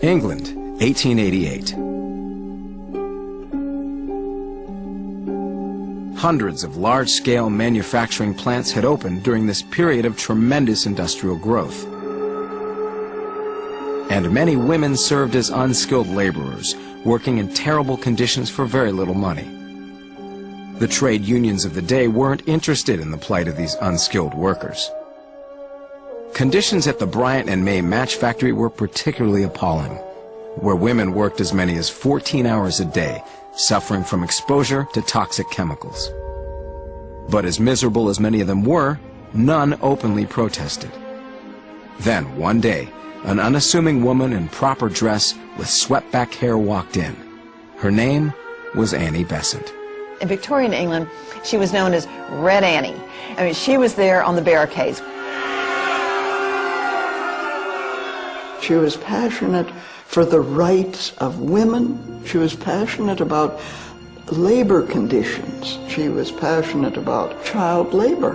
England, 1888. Hundreds of large-scale manufacturing plants had opened during this period of tremendous industrial growth. And many women served as unskilled laborers, working in terrible conditions for very little money. The trade unions of the day weren't interested in the plight of these unskilled workers. Conditions at the Bryant and May match factory were particularly appalling, where women worked as many as 14 hours a day, suffering from exposure to toxic chemicals. But as miserable as many of them were, none openly protested. Then, one day, an unassuming woman in proper dress with swept-back hair walked in. Her name was Annie Besant. In Victorian England, she was known as Red Annie. I mean, she was there on the barricades. She was passionate for the rights of women. She was passionate about labor conditions. She was passionate about child labor.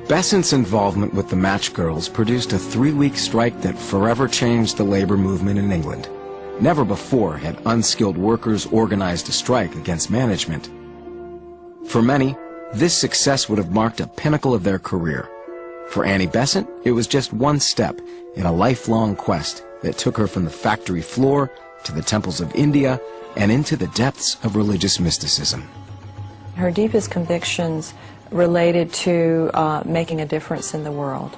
Besant's involvement with the Match Girls produced a 3-week strike that forever changed the labor movement in England. Never before had unskilled workers organized a strike against management. For many, this success would have marked a pinnacle of their career. For Annie Besant, it was just one step in a lifelong quest that took her from the factory floor to the temples of India and into the depths of religious mysticism. Her deepest convictions related to making a difference in the world.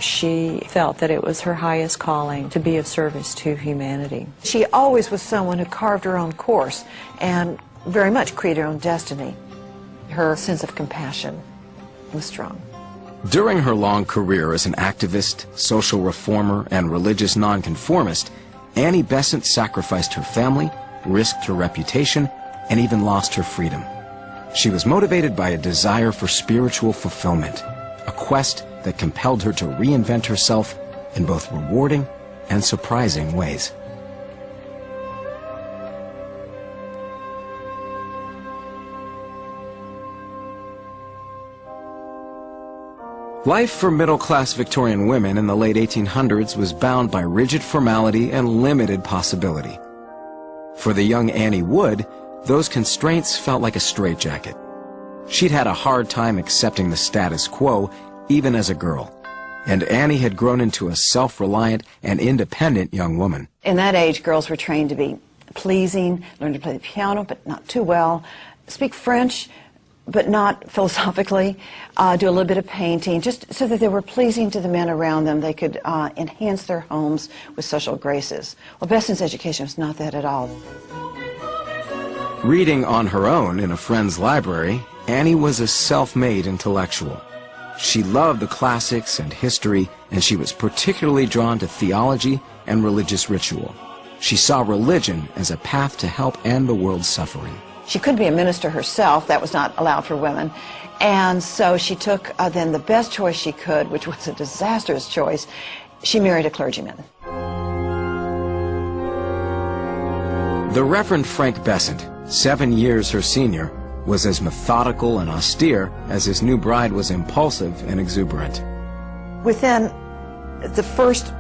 She felt that it was her highest calling to be of service to humanity. She always was someone who carved her own course and very much created her own destiny. Her sense of compassion was strong. During her long career as an activist, social reformer, and religious nonconformist, Annie Besant sacrificed her family, risked her reputation, and even lost her freedom. She was motivated by a desire for spiritual fulfillment, a quest that compelled her to reinvent herself in both rewarding and surprising ways. Life for middle-class Victorian women in the late 1800s was bound by rigid formality and limited possibility. For the young Annie Wood, those constraints felt like a straitjacket. She'd had a hard time accepting the status quo, even as a girl, and Annie had grown into a self-reliant and independent young woman. In that age, girls were trained to be pleasing, learn to play the piano, but not too well, speak French, but not philosophically, do a little bit of painting, just so that they were pleasing to the men around them. They could enhance their homes with social graces. Well, Besant's education was not that at all. Reading on her own in a friend's library, Annie was a self-made intellectual. She loved the classics and history, and she was particularly drawn to theology and religious ritual. She saw religion as a path to help end the world's suffering. She couldn't be a minister herself. That was not allowed for women. And so she took then the best choice she could, which was a disastrous choice. She married a clergyman. The Reverend Frank Besant, 7 years her senior, was as methodical and austere as his new bride was impulsive and exuberant. Within the first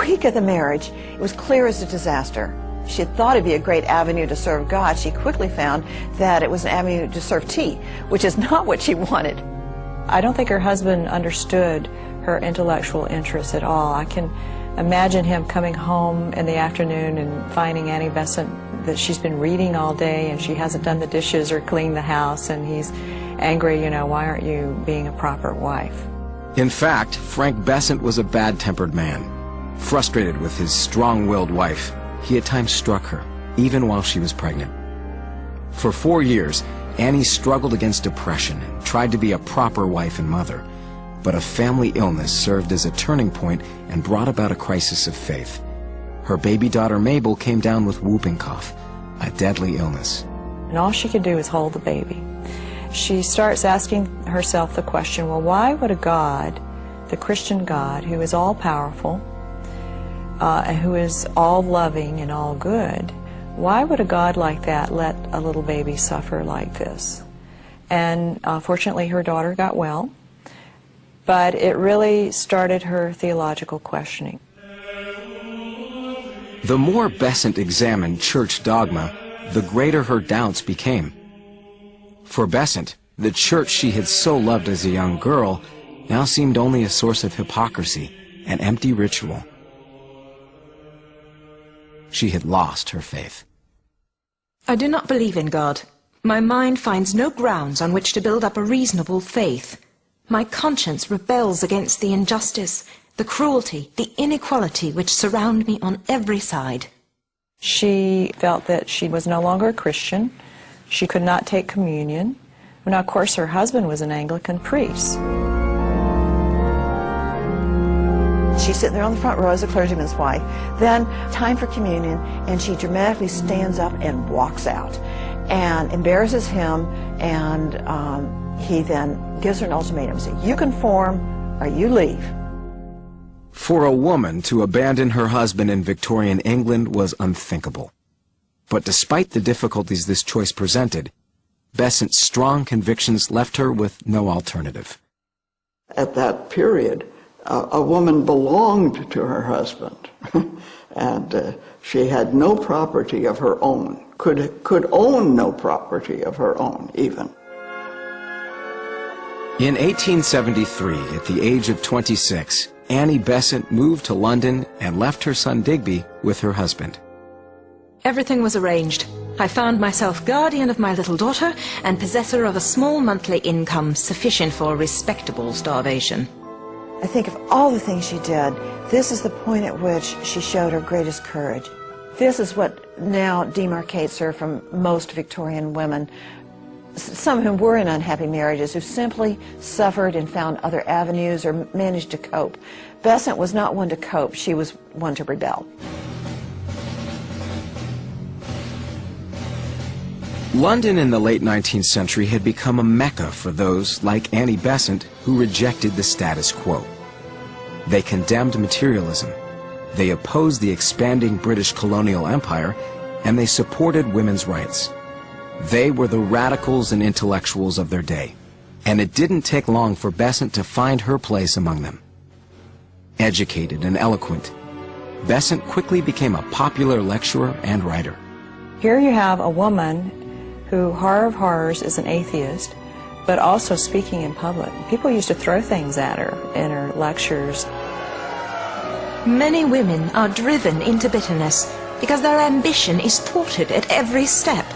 week of the marriage, it was clear as a disaster. She had thought it'd be a great avenue to serve God. She quickly found that it was an avenue to serve tea, which is not what she wanted. I don't think her husband understood her intellectual interests at all. I can imagine him coming home in the afternoon and finding Annie Besant that she's been reading all day and she hasn't done the dishes or cleaned the house, and he's angry, you know, why aren't you being a proper wife? In fact, Frank Besant was a bad-tempered man. Frustrated with his strong-willed wife, he at times struck her, even while she was pregnant. For 4 years, Annie struggled against depression and tried to be a proper wife and mother. But a family illness served as a turning point and brought about a crisis of faith. Her baby daughter Mabel came down with whooping cough, a deadly illness. And all she could do is hold the baby. She starts asking herself the question, well, why would a God, the Christian God, who is all-powerful, who is all-loving and all-good, why would a God like that let a little baby suffer like this? And fortunately, her daughter got well. but it really started her theological questioning. The more Besant examined church dogma, the greater her doubts became. For Besant, the church she had so loved as a young girl now seemed only a source of hypocrisy, an empty ritual. She had lost her faith. I do not believe in God. My mind finds no grounds on which to build up a reasonable faith. My conscience rebels against the injustice, the cruelty, the inequality which surround me on every side. She felt that she was no longer a Christian. She could not take communion. Now, of course, her husband was an Anglican priest. She's sitting there on the front row as a clergyman's wife. Then, time for communion, and she dramatically stands up and walks out and embarrasses him, and he then gives her an ultimatum. Says, you conform or you leave. For a woman to abandon her husband in Victorian England was unthinkable. But despite the difficulties this choice presented, Besant's strong convictions left her with no alternative. At that period, a woman belonged to her husband, and she had no property of her own, could own no property of her own even. In 1873, at the age of 26, Annie Besant moved to London and left her son Digby with her husband. Everything was arranged. I found myself guardian of my little daughter and possessor of a small monthly income sufficient for respectable starvation. I think of all the things she did, this is the point at which she showed her greatest courage. This is what now demarcates her from most Victorian women, some of whom were in unhappy marriages, who simply suffered and found other avenues or managed to cope. Besant was not one to cope, she was one to rebel. London in the late 19th century had become a mecca for those, like Annie Besant, who rejected the status quo. They condemned materialism, they opposed the expanding British colonial empire, and they supported women's rights. They were the radicals and intellectuals of their day, and it didn't take long for Besant to find her place among them. Educated and eloquent, Besant quickly became a popular lecturer and writer. Here you have a woman who, horror of horrors, is an atheist, but also speaking in public. People used to throw things at her in her lectures. Many women are driven into bitterness because their ambition is thwarted at every step.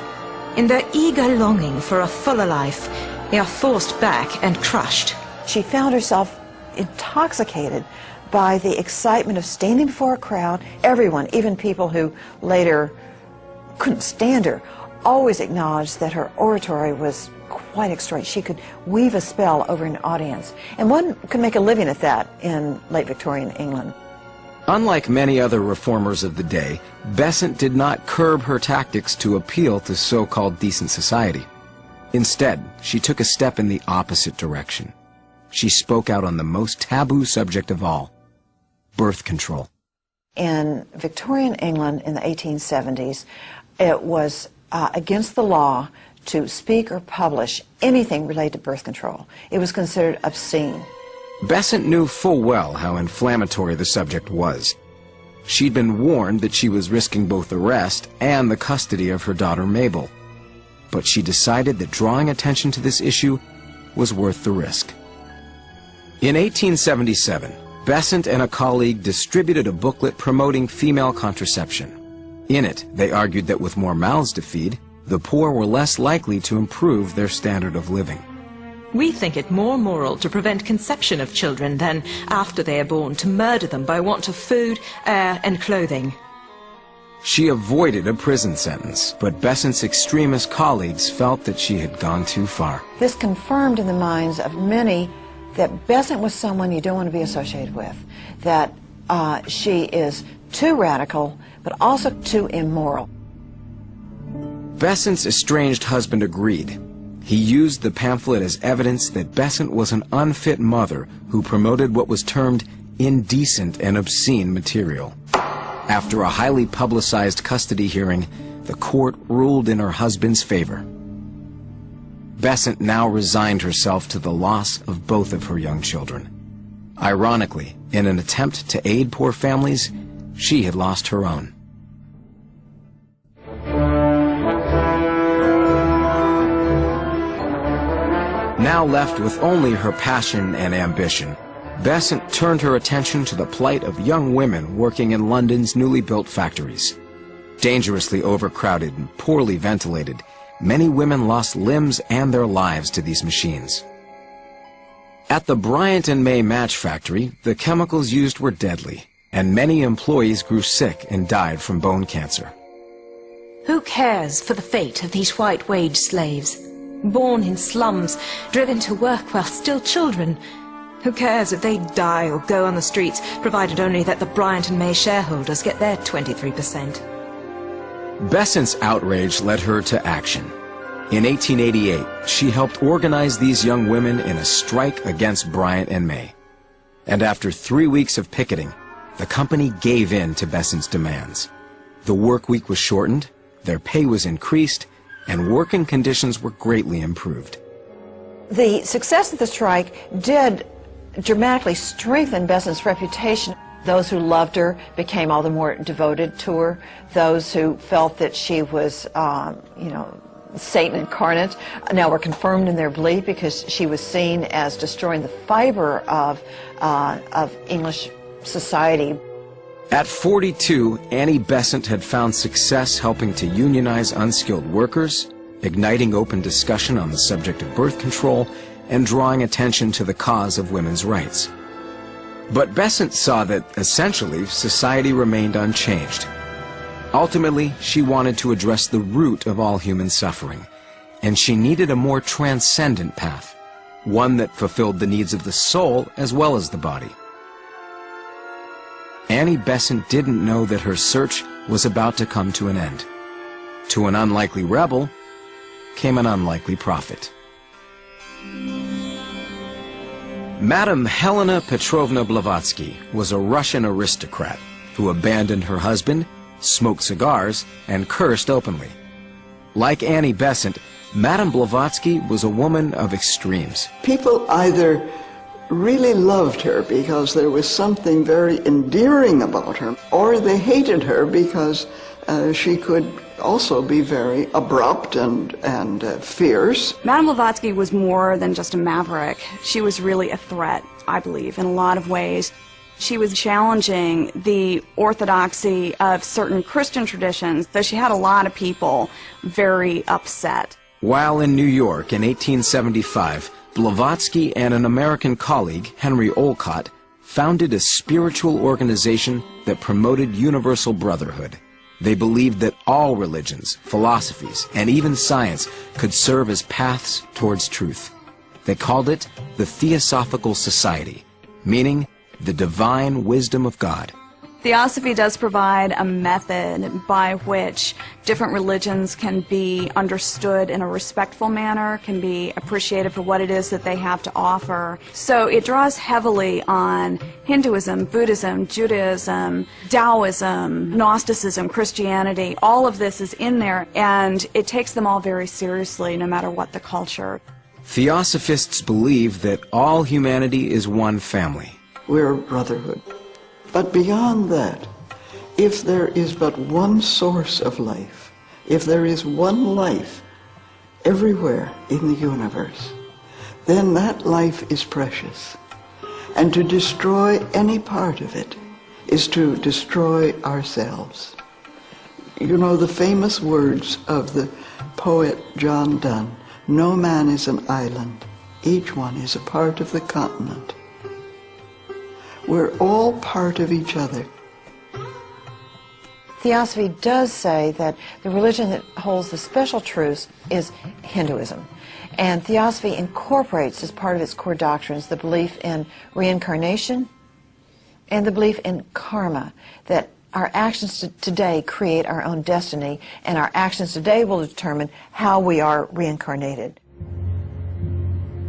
In their eager longing for a fuller life, they are forced back and crushed. She found herself intoxicated by the excitement of standing before a crowd. Everyone, even people who later couldn't stand her, always acknowledged that her oratory was quite extraordinary. She could weave a spell over an audience. And one could make a living at that in late Victorian England. Unlike many other reformers of the day, Besant did not curb her tactics to appeal to so-called decent society. Instead, she took a step in the opposite direction. She spoke out on the most taboo subject of all, birth control. In Victorian England in the 1870s, it was against the law to speak or publish anything related to birth control. It was considered obscene. Besant knew full well how inflammatory the subject was. She'd been warned that she was risking both arrest and the custody of her daughter Mabel. But she decided that drawing attention to this issue was worth the risk. In 1877, Besant and a colleague distributed a booklet promoting female contraception. In it, they argued that with more mouths to feed, the poor were less likely to improve their standard of living. We think it more moral to prevent conception of children than, after they are born, to murder them by want of food, air, and clothing. She avoided a prison sentence, but Besant's extremist colleagues felt that she had gone too far. This confirmed in the minds of many that Besant was someone you don't want to be associated with, that she is too radical, but also too immoral. Besant's estranged husband agreed. He used the pamphlet as evidence that Besant was an unfit mother who promoted what was termed indecent and obscene material. After a highly publicized custody hearing, the court ruled in her husband's favor. Besant now resigned herself to the loss of both of her young children. Ironically, in an attempt to aid poor families, she had lost her own. Now left with only her passion and ambition, Besant turned her attention to the plight of young women working in London's newly built factories. Dangerously overcrowded and poorly ventilated, many women lost limbs and their lives to these machines. At the Bryant and May match factory, the chemicals used were deadly, and many employees grew sick and died from bone cancer. Who cares for the fate of these white-wage slaves? Born in slums, driven to work while still children. Who cares if they die or go on the streets, provided only that the Bryant and May shareholders get their 23%? Besant's outrage led her to action. In 1888, she helped organize these young women in a strike against Bryant and May. And after 3 weeks of picketing, the company gave in to Besant's demands. The work week was shortened, their pay was increased, and working conditions were greatly improved. The success of the strike did dramatically strengthen Besant's reputation. Those who loved her became all the more devoted to her. Those who felt that she was, Satan incarnate, now were confirmed in their belief because she was seen as destroying the fiber of English society. At 42, Annie Besant had found success helping to unionize unskilled workers, igniting open discussion on the subject of birth control, and drawing attention to the cause of women's rights. But Besant saw that, essentially, society remained unchanged. Ultimately, she wanted to address the root of all human suffering, and she needed a more transcendent path, one that fulfilled the needs of the soul as well as the body. Annie Besant didn't know that her search was about to come to an end. To an unlikely rebel came an unlikely prophet. Madame Helena Petrovna Blavatsky was a Russian aristocrat who abandoned her husband, smoked cigars, and cursed openly. Like Annie Besant, Madame Blavatsky was a woman of extremes. People either really loved her because there was something very endearing about her, or they hated her because she could also be very abrupt and fierce. Madame Blavatsky was more than just a maverick. She was really a threat, I believe, in a lot of ways. She was challenging the orthodoxy of certain Christian traditions, though she had a lot of people very upset. While in New York in 1875, Blavatsky and an American colleague, Henry Olcott, founded a spiritual organization that promoted universal brotherhood. They believed that all religions, philosophies, and even science could serve as paths towards truth. They called it the Theosophical Society, meaning the divine wisdom of God. Theosophy does provide a method by which different religions can be understood in a respectful manner, can be appreciated for what it is that they have to offer. So it draws heavily on Hinduism, Buddhism, Judaism, Taoism, Gnosticism, Christianity. All of this is in there, and it takes them all very seriously, no matter what the culture. Theosophists believe that all humanity is one family. We're a brotherhood. But beyond that, if there is but one source of life, if there is one life everywhere in the universe, then that life is precious. And to destroy any part of it is to destroy ourselves. You know the famous words of the poet John Donne, "No man is an island, each one is a part of the continent." We're all part of each other. Theosophy does say that the religion that holds the special truths is Hinduism. And Theosophy incorporates as part of its core doctrines the belief in reincarnation and the belief in karma, that our actions today create our own destiny, and our actions today will determine how we are reincarnated.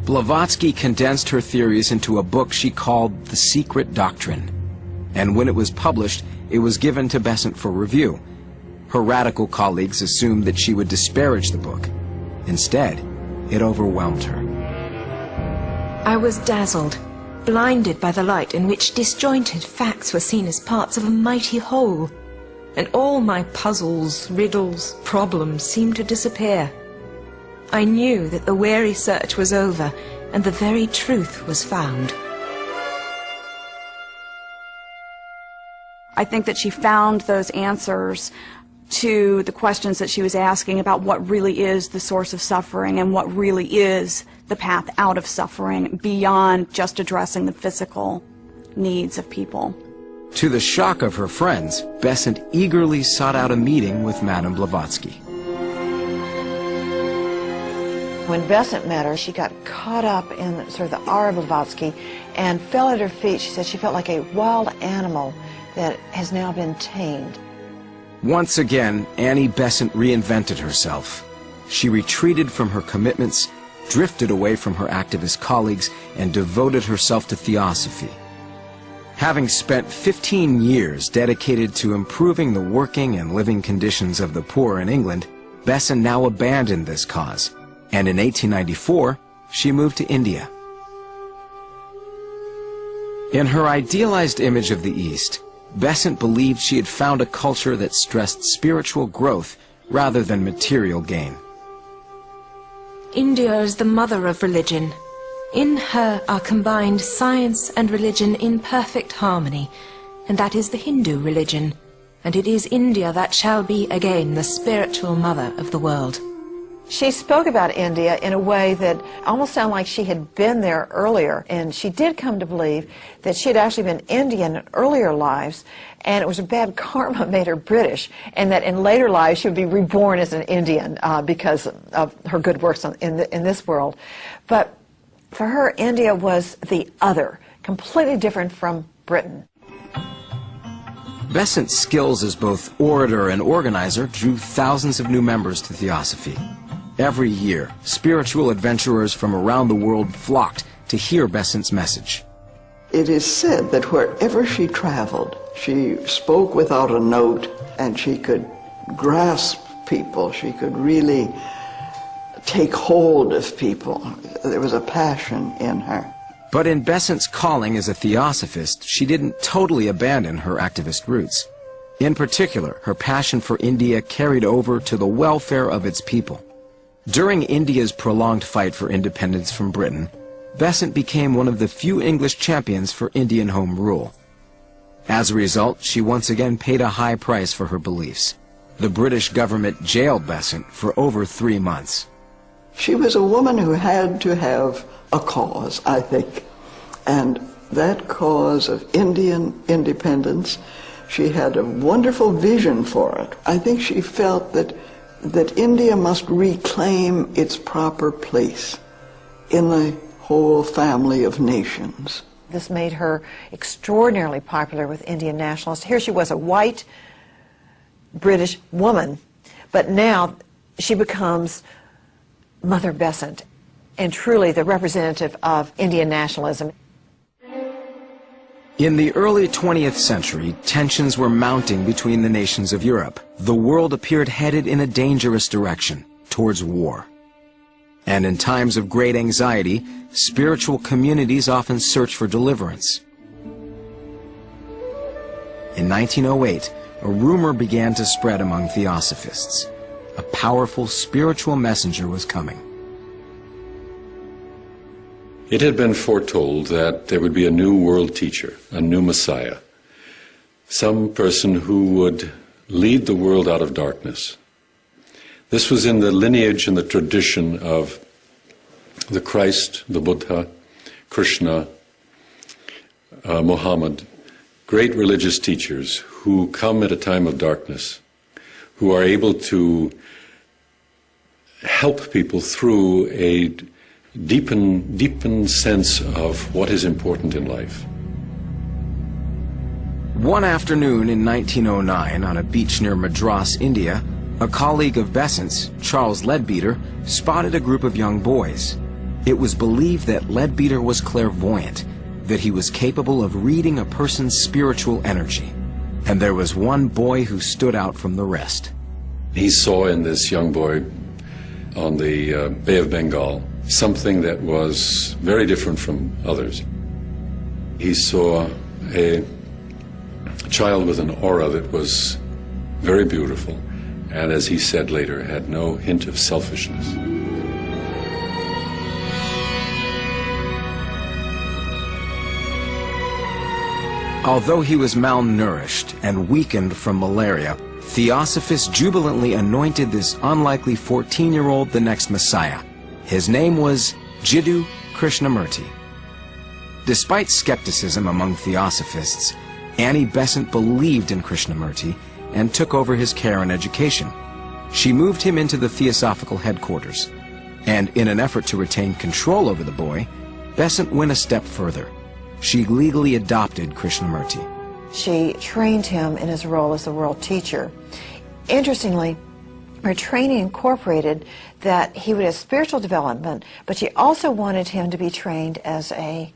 Blavatsky condensed her theories into a book she called The Secret Doctrine. And when it was published, it was given to Besant for review. Her radical colleagues assumed that she would disparage the book. Instead, it overwhelmed her. I was dazzled. blinded by the light in which disjointed facts were seen as parts of a mighty whole, and all my puzzles, riddles, problems seemed to disappear. I knew that the weary search was over, and the very truth was found. I think that she found those answers to the questions that she was asking about what really is the source of suffering and what really is the path out of suffering beyond just addressing the physical needs of people. To the shock of her friends, Besant eagerly sought out a meeting with Madame Blavatsky. When Besant met her, she got caught up in sort of the aura of Blavatsky and fell at her feet. She said she felt like a wild animal that has now been tamed. Once again, Annie Besant reinvented herself. She retreated from her commitments, drifted away from her activist colleagues, and devoted herself to theosophy. Having spent 15 years dedicated to improving the working and living conditions of the poor in England, Besant now abandoned this cause, and in 1894, she moved to India. In her idealized image of the East, Besant believed she had found a culture that stressed spiritual growth rather than material gain. India is the mother of religion. In her are combined science and religion in perfect harmony, and that is the Hindu religion, and it is India that shall be again the spiritual mother of the world. She spoke about India in a way that almost sounded like she had been there earlier, and she did come to believe that she had actually been Indian in earlier lives, and it was a bad karma made her British, and that in later lives she would be reborn as an Indian because of her good works in this world. But for her, India was the other, completely different from Britain. Besant's skills as both orator and organizer drew thousands of new members to Theosophy. Every year, spiritual adventurers from around the world flocked to hear Besant's message. It is said that wherever she traveled, she spoke without a note, and she could grasp people. She could really take hold of people. There was a passion in her. But in Besant's calling as a theosophist, she didn't totally abandon her activist roots. In particular, her passion for India carried over to the welfare of its people. During India's prolonged fight for independence from Britain, Besant became one of the few English champions for Indian home rule. As a result, she once again paid a high price for her beliefs. The British government jailed Besant for over 3 months. She was a woman who had to have a cause, I think, and that cause of Indian independence, she had a wonderful vision for it. I think she felt that India must reclaim its proper place in the whole family of nations. This made her extraordinarily popular with Indian nationalists. Here she was, a white British woman, but now she becomes Mother Besant and truly the representative of Indian nationalism. In the early 20th century, tensions were mounting between the nations of Europe. The world appeared headed in a dangerous direction, towards war. And in times of great anxiety, spiritual communities often search for deliverance. In 1908, a rumor began to spread among theosophists. A powerful spiritual messenger was coming. It had been foretold that there would be a new world teacher, a new Messiah, some person who would lead the world out of darkness. This was in the lineage and the tradition of the Christ, the Buddha, Krishna, Muhammad, great religious teachers who come at a time of darkness, who are able to help people through a deepened sense of what is important in life. One afternoon in 1909, on a beach near Madras, India, a colleague of Besant's, Charles Leadbeater, spotted a group of young boys. It was believed that Leadbeater was clairvoyant, that he was capable of reading a person's spiritual energy. And there was one boy who stood out from the rest. He saw in this young boy on the Bay of Bengal something that was very different from others. He saw a child with an aura that was very beautiful, and as he said later, had no hint of selfishness. Although he was malnourished and weakened from malaria, Theosophists jubilantly anointed this unlikely 14-year-old the next Messiah. His name was Jiddu Krishnamurti. Despite skepticism among Theosophists, Annie Besant believed in Krishnamurti and took over his care and education. She moved him into the Theosophical headquarters, and in an effort to retain control over the boy, Besant went a step further. She legally adopted Krishnamurti. She trained him in his role as the world teacher. Interestingly, her training incorporated that he would have spiritual development, but she also wanted him to be trained as a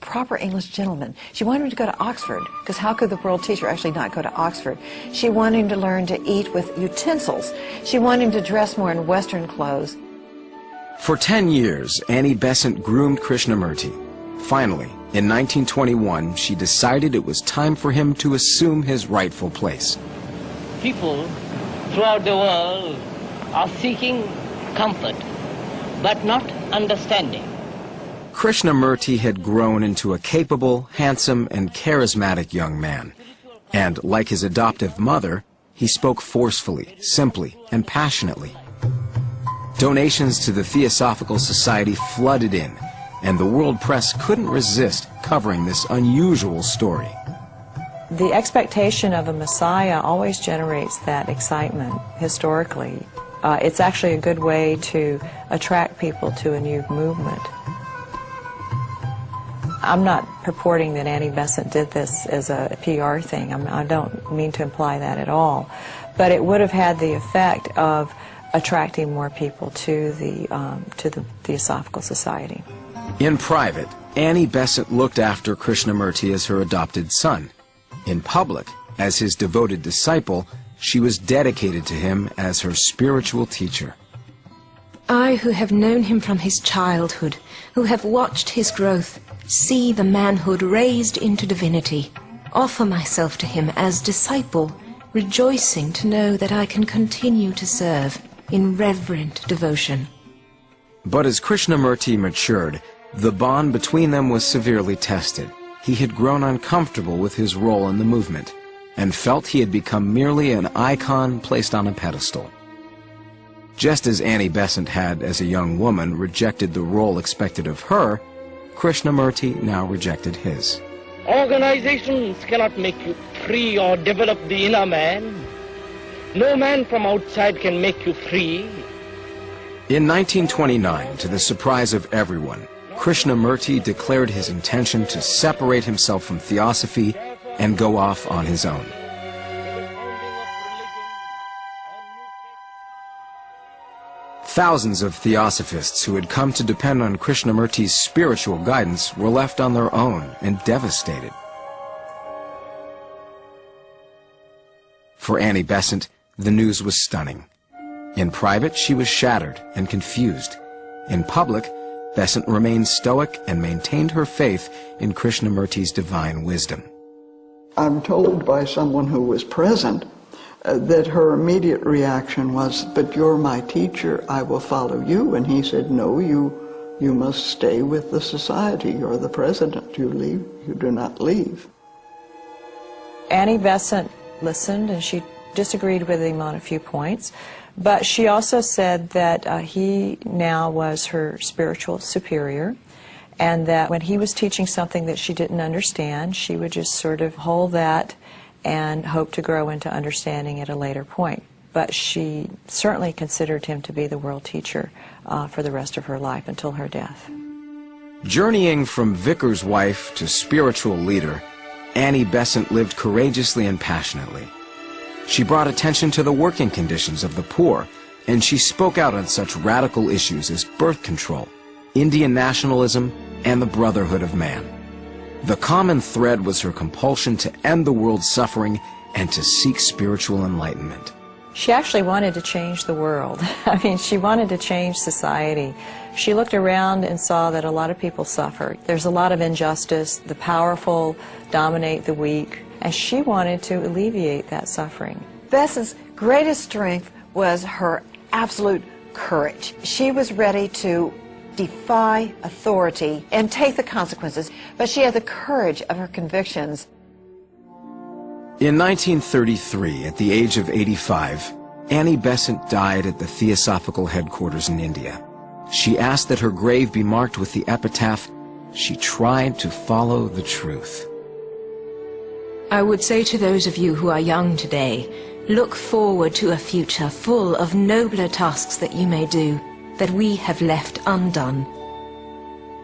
proper English gentleman. She wanted him to go to Oxford, because how could the world teacher actually not go to Oxford? She wanted him to learn to eat with utensils. She wanted him to dress more in Western clothes. For 10 years, Annie Besant groomed Krishnamurti. Finally, in 1921, she decided it was time for him to assume his rightful place. People throughout the world are seeking comfort, but not understanding. Krishnamurti had grown into a capable, handsome, and charismatic young man. And like his adoptive mother, he spoke forcefully, simply, and passionately. Donations to the Theosophical Society flooded in, and the world press couldn't resist covering this unusual story. The expectation of a Messiah always generates that excitement historically. It's actually a good way to attract people to a new movement. I'm not purporting that Annie Besant did this as a PR thing. I don't mean to imply that at all. But it would have had the effect of attracting more people to the Theosophical Society. In private, Annie Besant looked after Krishnamurti as her adopted son. In public, as his devoted disciple, she was dedicated to him as her spiritual teacher. I, who have known him from his childhood, who have watched his growth, see the manhood raised into divinity, offer myself to him as disciple, rejoicing to know that I can continue to serve in reverent devotion. But as Krishnamurti matured, the bond between them was severely tested. He had grown uncomfortable with his role in the movement and felt he had become merely an icon placed on a pedestal. Just as Annie Besant had, as a young woman, rejected the role expected of her, Krishnamurti now rejected his. Organizations cannot make you free or develop the inner man. No man from outside can make you free. In 1929, to the surprise of everyone, Krishnamurti declared his intention to separate himself from Theosophy and go off on his own. Thousands of Theosophists who had come to depend on Krishnamurti's spiritual guidance were left on their own and devastated. For Annie Besant, the news was stunning. In private, she was shattered and confused. In public, Besant remained stoic and maintained her faith in Krishnamurti's divine wisdom. I'm told by someone who was present that her immediate reaction was, "But you're my teacher, I will follow you." And he said, "No, you must stay with the society. You're the president. You do not leave." Annie Besant listened, and she disagreed with him on a few points. But she also said that he now was her spiritual superior, and that when he was teaching something that she didn't understand, she would just sort of hold that and hope to grow into understanding at a later point. But she certainly considered him to be the world teacher for the rest of her life until her death. Journeying from vicar's wife to spiritual leader, Annie Besant lived courageously and passionately. She brought attention to the working conditions of the poor, and she spoke out on such radical issues as birth control, Indian nationalism, and the brotherhood of man. The common thread was her compulsion to end the world's suffering and to seek spiritual enlightenment. She actually wanted to change the world. I mean, she wanted to change society. She looked around and saw that a lot of people suffered. There's a lot of injustice. The powerful dominate the weak, and she wanted to alleviate that suffering. Besant's greatest strength was her absolute courage. She was ready to defy authority and take the consequences, but she had the courage of her convictions. In 1933, at the age of 85, Annie Besant died at the Theosophical headquarters in India. She asked that her grave be marked with the epitaph, "She tried to follow the truth." I would say to those of you who are young today, look forward to a future full of nobler tasks that you may do, that we have left undone.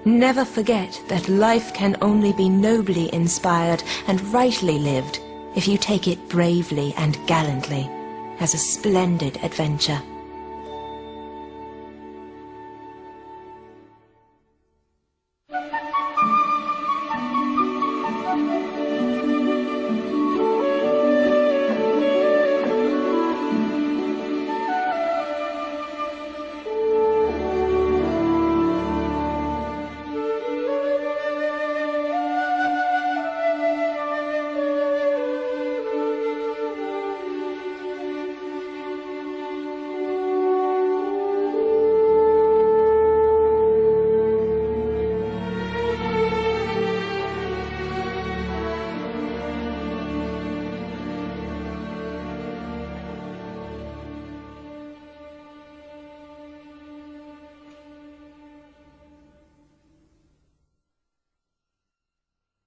Never forget that life can only be nobly inspired and rightly lived if you take it bravely and gallantly as a splendid adventure.